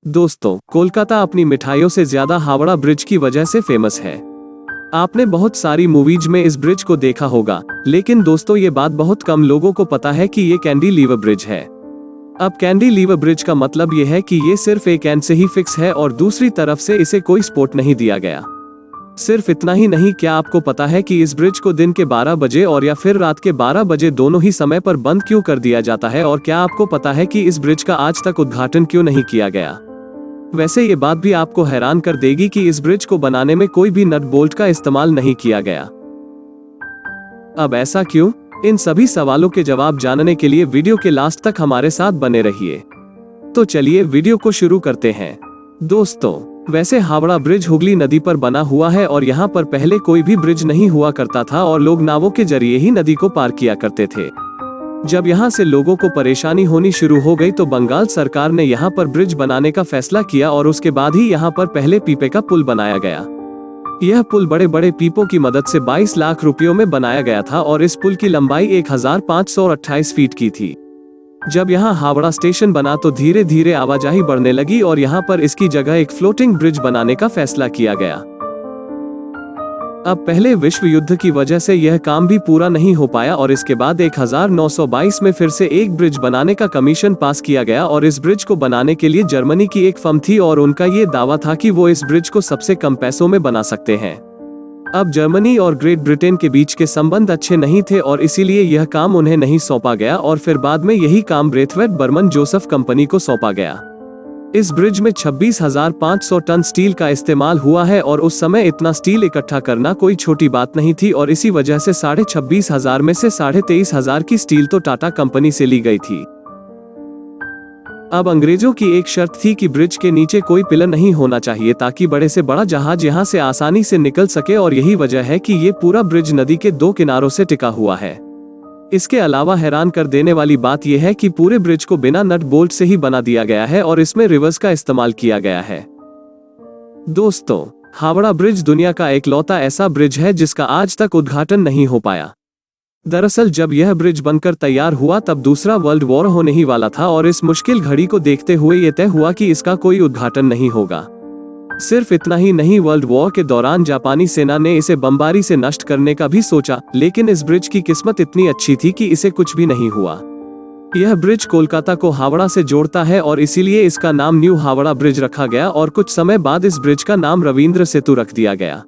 दोस्तों, कोलकाता अपनी मिठाइयों से ज्यादा हावड़ा ब्रिज की वजह से फेमस है। आपने बहुत सारी मूवीज में इस ब्रिज को देखा होगा, लेकिन दोस्तों ये बात बहुत कम लोगों को पता है कि ये कैंटिलीवर ब्रिज है। अब कैंटिलीवर ब्रिज का मतलब ये है कि ये सिर्फ एक एंड से ही फिक्स है और दूसरी तरफ से इसे कोई सपोर्ट नहीं दिया गया। सिर्फ इतना ही नहीं, क्या आपको पता है कि इस ब्रिज को दिन के 12 बजे और या फिर रात के 12 बजे दोनों ही समय पर बंद क्यों कर दिया जाता है? और क्या आपको पता है कि इस ब्रिज का आज तक उद्घाटन क्यों नहीं किया गया? वैसे ये बात भी आपको हैरान कर देगी कि इस ब्रिज को बनाने में कोई भी नट बोल्ट का इस्तेमाल नहीं किया गया। अब ऐसा क्यों? इन सभी सवालों के जवाब जानने के लिए वीडियो के लास्ट तक हमारे साथ बने रहिए। तो चलिए वीडियो को शुरू करते हैं। दोस्तों, वैसे हावड़ा ब्रिज हुगली नदी पर बना हुआ है और यहाँ पर पहले कोई भी ब्रिज नहीं हुआ करता था और लोग नावों के जरिए ही नदी को पार किया करते थे। जब यहाँ से लोगों को परेशानी होनी शुरू हो गई तो बंगाल सरकार ने यहाँ पर ब्रिज बनाने का फैसला किया और उसके बाद ही यहाँ पर पहले पीपे का पुल बनाया गया। यह पुल बड़े बड़े पीपों की मदद से 22 लाख रुपयों में बनाया गया था और इस पुल की लंबाई 1528 फीट की थी। जब यहाँ हावड़ा स्टेशन बना तो धीरे धीरे आवाजाही बढ़ने लगी और यहाँ पर इसकी जगह एक फ्लोटिंग ब्रिज बनाने का फैसला किया गया। अब पहले विश्व युद्ध की वजह से यह काम भी पूरा नहीं हो पाया और इसके बाद 1922 में फिर से एक ब्रिज बनाने का कमीशन पास किया गया और इस ब्रिज को बनाने के लिए जर्मनी की एक फर्म थी और उनका ये दावा था कि वो इस ब्रिज को सबसे कम पैसों में बना सकते हैं। अब जर्मनी और ग्रेट ब्रिटेन के बीच के संबंध अच्छे नहीं थे और इसीलिए यह काम उन्हें नहीं सौंपा गया और फिर बाद में यही काम ब्रेथवेट बर्मन जोसेफ कंपनी को सौंपा गया। इस ब्रिज में 26,500 टन स्टील का इस्तेमाल हुआ है और उस समय इतना स्टील इकट्ठा करना कोई छोटी बात नहीं थी और इसी वजह से 26,500 में से 23,500 की स्टील तो टाटा कंपनी से ली गई थी। अब अंग्रेजों की एक शर्त थी कि ब्रिज के नीचे कोई पिलर नहीं होना चाहिए ताकि बड़े से बड़ा जहाज यहां से आसानी से निकल सके और यही वजह है कि ये पूरा ब्रिज नदी के 2 किनारों से टिका हुआ है। इसके अलावा हैरान कर देने वाली बात यह है कि पूरे ब्रिज को बिना नट बोल्ट से ही बना दिया गया है और इसमें रिवर्स का इस्तेमाल किया गया है। दोस्तों, हावड़ा ब्रिज दुनिया का एकलौता ऐसा ब्रिज है जिसका आज तक उद्घाटन नहीं हो पाया। दरअसल जब यह ब्रिज बनकर तैयार हुआ तब दूसरा वर्ल्ड वॉर होने ही वाला था और इस मुश्किल घड़ी को देखते हुए यह तय हुआ कि इसका कोई उद्घाटन नहीं होगा। सिर्फ इतना ही नहीं, वर्ल्ड वॉर के दौरान जापानी सेना ने इसे बमबारी से नष्ट करने का भी सोचा, लेकिन इस ब्रिज की किस्मत इतनी अच्छी थी कि इसे कुछ भी नहीं हुआ। यह ब्रिज कोलकाता को हावड़ा से जोड़ता है और इसीलिए इसका नाम न्यू हावड़ा ब्रिज रखा गया और कुछ समय बाद इस ब्रिज का नाम रविंद्र सेतु रख दिया गया।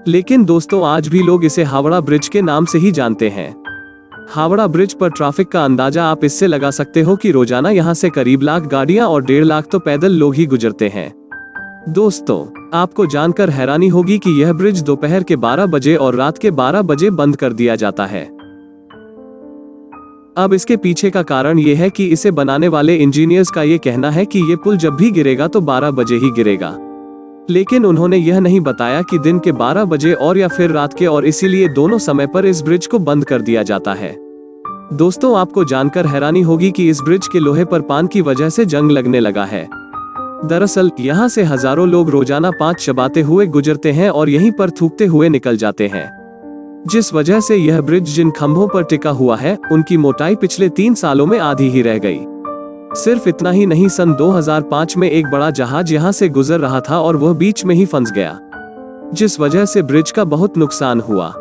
लेकिन दोस्तों, आज भी लोग इसे हावड़ा ब्रिज के नाम से ही जानते हैं। हावड़ा ब्रिज पर ट्रैफिक का अंदाजा आप इससे लगा सकते हो कि रोजाना यहाँ से करीब लाख गाड़ियां और 1.5 लाख तो पैदल लोग ही गुजरते हैं। दोस्तों, आपको जानकर हैरानी होगी कि यह ब्रिज दोपहर के 12 बजे और रात के 12 बजे बंद कर दिया जाता है। अब इसके पीछे का कारण यह है कि इसे बनाने वाले इंजीनियर्स का यह कहना है कि यह पुल जब भी गिरेगा तो 12 बजे ही गिरेगा, लेकिन उन्होंने यह नहीं बताया कि दिन के 12 बजे और या फिर रात के, और इसीलिए दोनों समय पर इस ब्रिज को बंद कर दिया जाता है। दोस्तों, आपको जानकर हैरानी होगी कि इस ब्रिज के लोहे पर पान की वजह से जंग लगने लगा है। दरअसल यहाँ से हजारों लोग रोजाना 5 चबाते हुए गुजरते हैं और यहीं पर थूकते हुए निकल जाते हैं, जिस वजह से यह ब्रिज जिन खंभों पर टिका हुआ है उनकी मोटाई पिछले 3 सालों में आधी ही रह गई। सिर्फ इतना ही नहीं, सन 2005 में एक बड़ा जहाज यहाँ से गुजर रहा था और वह बीच में ही फंस गया, जिस वजह से ब्रिज का बहुत नुकसान हुआ।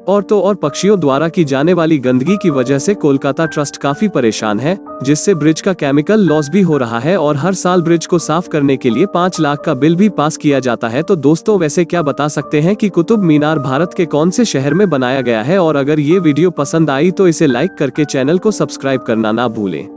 और पक्षियों द्वारा की जाने वाली गंदगी की वजह से कोलकाता ट्रस्ट काफी परेशान है, जिससे ब्रिज का केमिकल लॉस भी हो रहा है और हर साल ब्रिज को साफ करने के लिए 5 लाख का बिल भी पास किया जाता है। तो दोस्तों, वैसे क्या बता सकते हैं कि कुतुब मीनार भारत के कौन से शहर में बनाया गया है? और अगर ये वीडियो पसंद आई तो इसे लाइक करके चैनल को सब्सक्राइब करना ना भूलें।